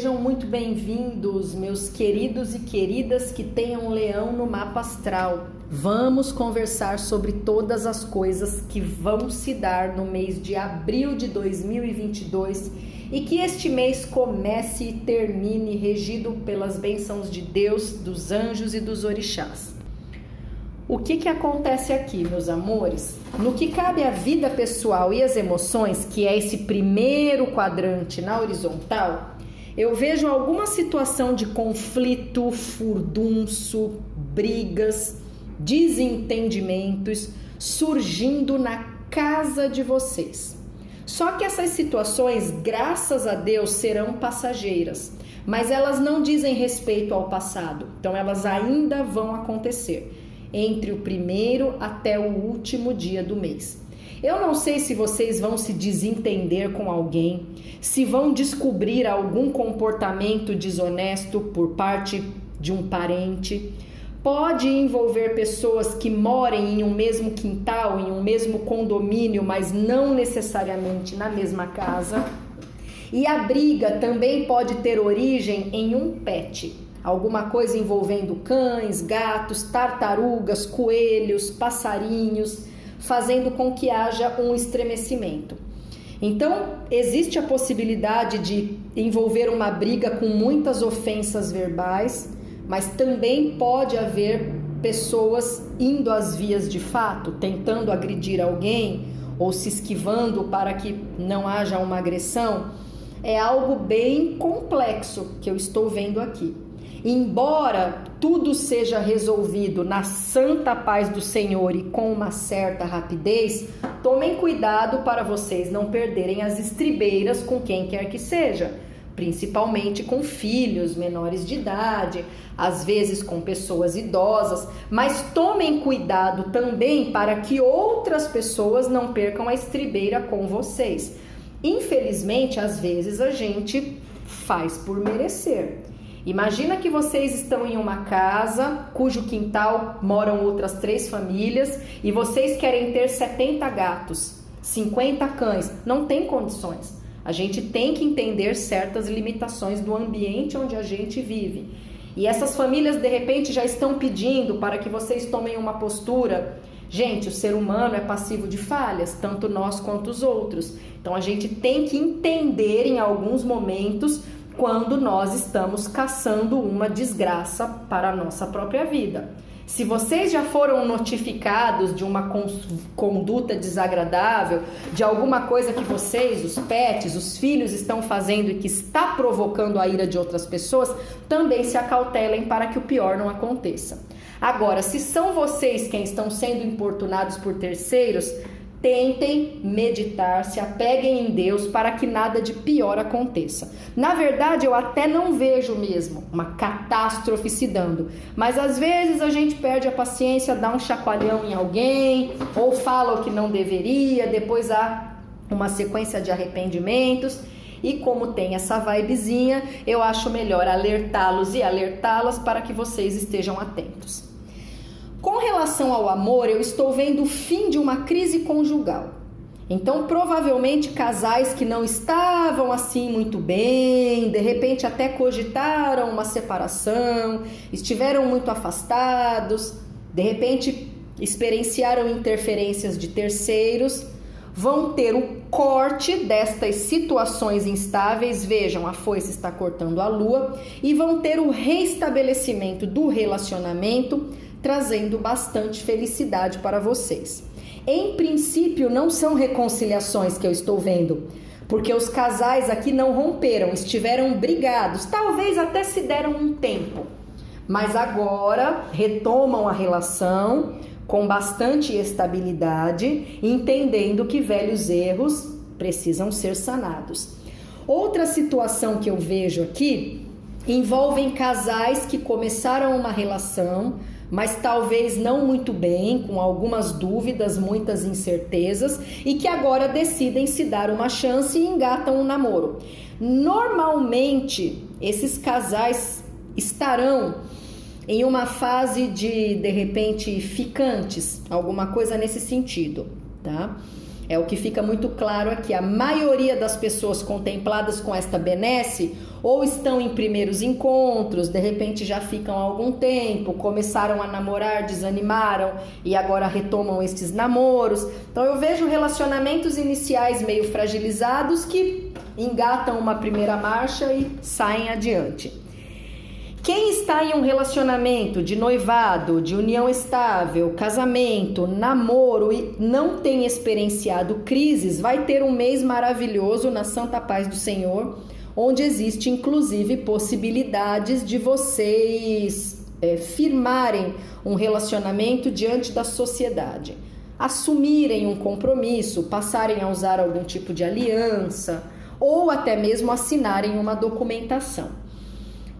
Sejam muito bem-vindos, meus queridos e queridas que tenham leão no mapa astral. Vamos conversar sobre todas as coisas que vão se dar no mês de abril de 2022 e que este mês comece e termine regido pelas bênçãos de Deus, dos anjos e dos orixás. O que acontece aqui, meus amores? No que cabe à vida pessoal e às emoções, que é esse primeiro quadrante na horizontal, eu vejo alguma situação de conflito, furdunço, brigas, desentendimentos surgindo na casa de vocês. Só que essas situações, graças a Deus, serão passageiras, mas elas não dizem respeito ao passado, então elas ainda vão acontecer entre o primeiro até o último dia do mês. Eu não sei se vocês vão se desentender com alguém, se vão descobrir algum comportamento desonesto por parte de um parente. Pode envolver pessoas que morem em um mesmo quintal, em um mesmo condomínio, mas não necessariamente na mesma casa. E a briga também pode ter origem em um pet. Alguma coisa envolvendo cães, gatos, tartarugas, coelhos, passarinhos, fazendo com que haja um estremecimento. Então, existe a possibilidade de envolver uma briga com muitas ofensas verbais, mas também pode haver pessoas indo às vias de fato, tentando agredir alguém ou se esquivando para que não haja uma agressão. É algo bem complexo que eu estou vendo aqui. Embora tudo seja resolvido na santa paz do Senhor e com uma certa rapidez, tomem cuidado para vocês não perderem as estribeiras com quem quer que seja, principalmente com filhos menores de idade, às vezes com pessoas idosas, mas tomem cuidado também para que outras pessoas não percam a estribeira com vocês. Infelizmente, às vezes a gente faz por merecer. Imagina que vocês estão em uma casa cujo quintal moram outras 3 famílias e vocês querem ter 70 gatos, 50 cães. Não tem condições. A gente tem que entender certas limitações do ambiente onde a gente vive. E essas famílias de repente já estão pedindo para que vocês tomem uma postura. Gente, o ser humano é passivo de falhas, tanto nós quanto os outros. Então a gente tem que entender em alguns momentos quando nós estamos caçando uma desgraça para a nossa própria vida. Se vocês já foram notificados de uma conduta desagradável, de alguma coisa que vocês, os pets, os filhos estão fazendo e que está provocando a ira de outras pessoas, também se acautelem para que o pior não aconteça. Agora, se são vocês quem estão sendo importunados por terceiros, tentem meditar, se apeguem em Deus para que nada de pior aconteça. Na verdade, eu até não vejo mesmo uma catástrofe se dando, mas às vezes a gente perde a paciência, dá um chacoalhão em alguém, ou fala o que não deveria, depois há uma sequência de arrependimentos, e como tem essa vibezinha, eu acho melhor alertá-los e alertá-las para que vocês estejam atentos. Com relação ao amor, eu estou vendo o fim de uma crise conjugal. Então, provavelmente, casais que não estavam assim muito bem, de repente até cogitaram uma separação, estiveram muito afastados, de repente experienciaram interferências de terceiros, vão ter o corte destas situações instáveis, vejam, a foice está cortando a lua, e vão ter o reestabelecimento do relacionamento, trazendo bastante felicidade para vocês. Em princípio, não são reconciliações que eu estou vendo, porque os casais aqui não romperam, estiveram brigados, talvez até se deram um tempo, mas agora retomam a relação com bastante estabilidade, entendendo que velhos erros precisam ser sanados. Outra situação que eu vejo aqui envolvem casais que começaram uma relação, mas talvez não muito bem, com algumas dúvidas, muitas incertezas, e que agora decidem se dar uma chance e engatam um namoro. Normalmente, esses casais estarão em uma fase de repente, ficantes, alguma coisa nesse sentido, tá? É o que fica muito claro aqui. A maioria das pessoas contempladas com esta benesse ou estão em primeiros encontros, de repente já ficam há algum tempo, começaram a namorar, desanimaram e agora retomam estes namoros. Então eu vejo relacionamentos iniciais meio fragilizados que engatam uma primeira marcha e saem adiante. Quem está em um relacionamento de noivado, de união estável, casamento, namoro e não tem experienciado crises, vai ter um mês maravilhoso na santa paz do Senhor, onde existe inclusive possibilidades de vocês firmarem um relacionamento diante da sociedade, assumirem um compromisso, passarem a usar algum tipo de aliança ou até mesmo assinarem uma documentação.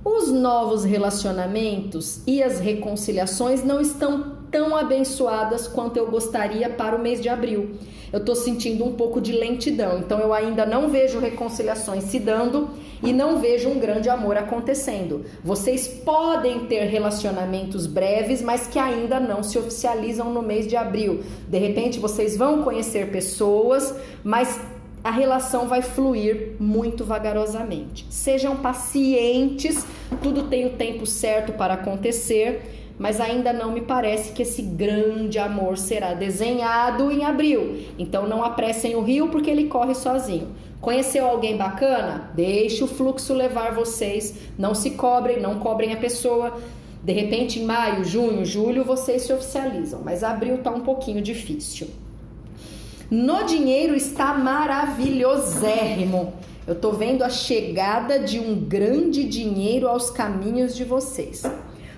Os novos relacionamentos e as reconciliações não estão tão abençoadas quanto eu gostaria para o mês de abril. Eu estou sentindo um pouco de lentidão, então eu ainda não vejo reconciliações se dando e não vejo um grande amor acontecendo. Vocês podem ter relacionamentos breves, mas que ainda não se oficializam no mês de abril. De repente vocês vão conhecer pessoas, mas a relação vai fluir muito vagarosamente. Sejam pacientes, tudo tem o tempo certo para acontecer, mas ainda não me parece que esse grande amor será desenhado em abril. Então não apressem o rio porque ele corre sozinho. Conheceu alguém bacana? Deixe o fluxo levar vocês, não se cobrem, não cobrem a pessoa. De repente em maio, junho, julho vocês se oficializam, mas abril está um pouquinho difícil. No dinheiro está maravilhosérrimo. Eu tô vendo a chegada de um grande dinheiro aos caminhos de vocês.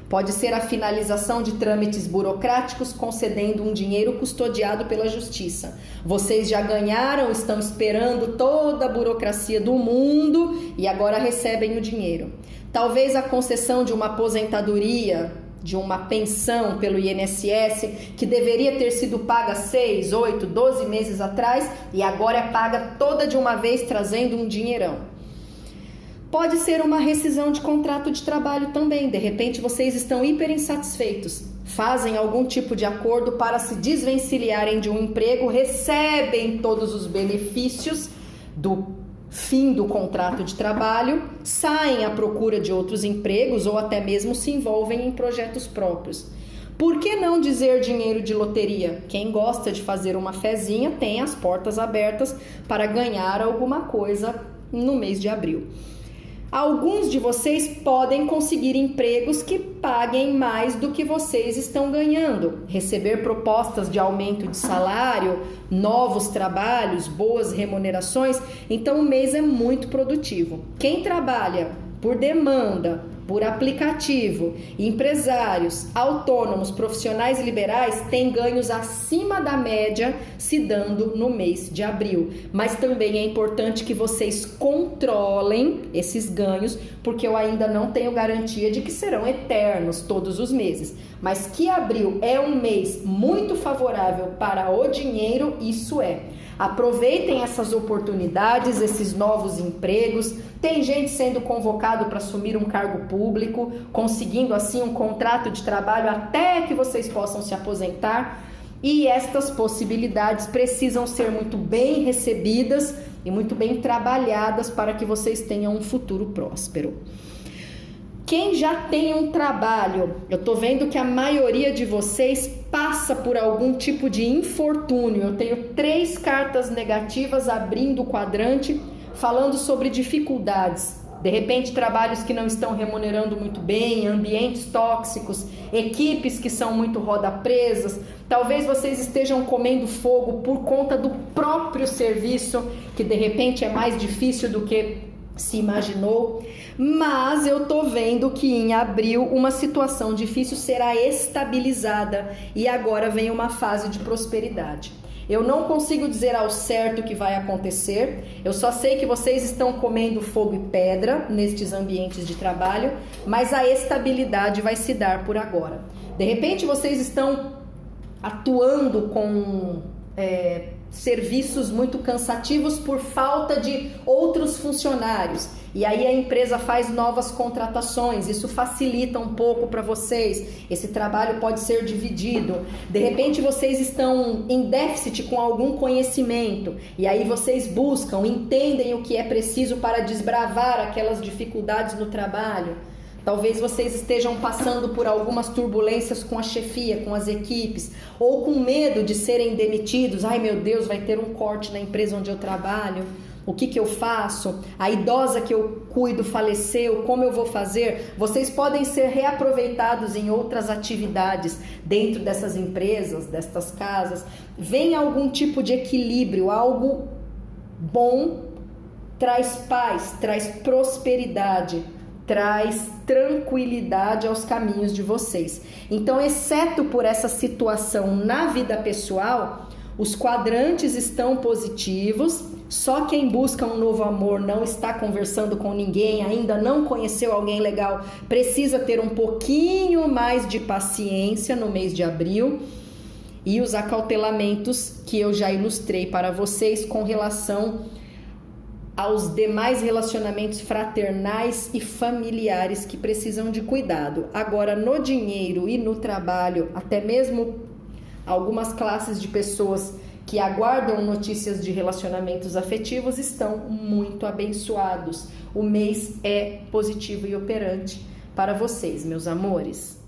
Pode ser a finalização de trâmites burocráticos concedendo um dinheiro custodiado pela justiça. Vocês já ganharam, estão esperando toda a burocracia do mundo e agora recebem o dinheiro. Talvez a concessão de uma aposentadoria, de uma pensão pelo INSS, que deveria ter sido paga 6, 8, 12 meses atrás e agora é paga toda de uma vez, trazendo um dinheirão. Pode ser uma rescisão de contrato de trabalho também. De repente vocês estão hiper insatisfeitos, fazem algum tipo de acordo para se desvencilharem de um emprego, recebem todos os benefícios do fim do contrato de trabalho, saem à procura de outros empregos ou até mesmo se envolvem em projetos próprios. Por que não dizer dinheiro de loteria? Quem gosta de fazer uma fezinha tem as portas abertas para ganhar alguma coisa no mês de abril. Alguns de vocês podem conseguir empregos que paguem mais do que vocês estão ganhando, receber propostas de aumento de salário, novos trabalhos, boas remunerações. Então o mês é muito produtivo. Quem trabalha por demanda, por aplicativo, empresários, autônomos, profissionais liberais têm ganhos acima da média se dando no mês de abril. Mas também é importante que vocês controlem esses ganhos, porque eu ainda não tenho garantia de que serão eternos todos os meses. Mas que abril é um mês muito favorável para o dinheiro, isso é. Aproveitem essas oportunidades, esses novos empregos. Tem gente sendo convocado para assumir um cargo público, conseguindo assim um contrato de trabalho até que vocês possam se aposentar. E estas possibilidades precisam ser muito bem recebidas e muito bem trabalhadas para que vocês tenham um futuro próspero. Quem já tem um trabalho, eu tô vendo que a maioria de vocês passa por algum tipo de infortúnio. Eu tenho 3 cartas negativas abrindo o quadrante, falando sobre dificuldades. De repente, trabalhos que não estão remunerando muito bem, ambientes tóxicos, equipes que são muito roda-presas. Talvez vocês estejam comendo fogo por conta do próprio serviço, que de repente é mais difícil do que se imaginou, mas eu tô vendo que em abril uma situação difícil será estabilizada e agora vem uma fase de prosperidade. Eu não consigo dizer ao certo o que vai acontecer, eu só sei que vocês estão comendo fogo e pedra nestes ambientes de trabalho, mas a estabilidade vai se dar por agora. De repente vocês estão atuando com serviços muito cansativos por falta de outros funcionários. E aí a empresa faz novas contratações, isso facilita um pouco para vocês. Esse trabalho pode ser dividido. De repente vocês estão em déficit com algum conhecimento e aí vocês buscam, entendem o que é preciso para desbravar aquelas dificuldades no trabalho. Talvez vocês estejam passando por algumas turbulências com a chefia, com as equipes, ou com medo de serem demitidos. Ai meu Deus, vai ter um corte na empresa onde eu trabalho. O que eu faço? A idosa que eu cuido faleceu, como eu vou fazer? Vocês podem ser reaproveitados em outras atividades dentro dessas empresas, destas casas. Vem algum tipo de equilíbrio, algo bom, traz paz, traz prosperidade, traz tranquilidade aos caminhos de vocês. Então, exceto por essa situação na vida pessoal, os quadrantes estão positivos. Só quem busca um novo amor, não está conversando com ninguém, ainda não conheceu alguém legal, precisa ter um pouquinho mais de paciência no mês de abril. E os acautelamentos que eu já ilustrei para vocês com relação aos demais relacionamentos fraternais e familiares que precisam de cuidado. Agora, no dinheiro e no trabalho, até mesmo algumas classes de pessoas que aguardam notícias de relacionamentos afetivos estão muito abençoados. O mês é positivo e operante para vocês, meus amores.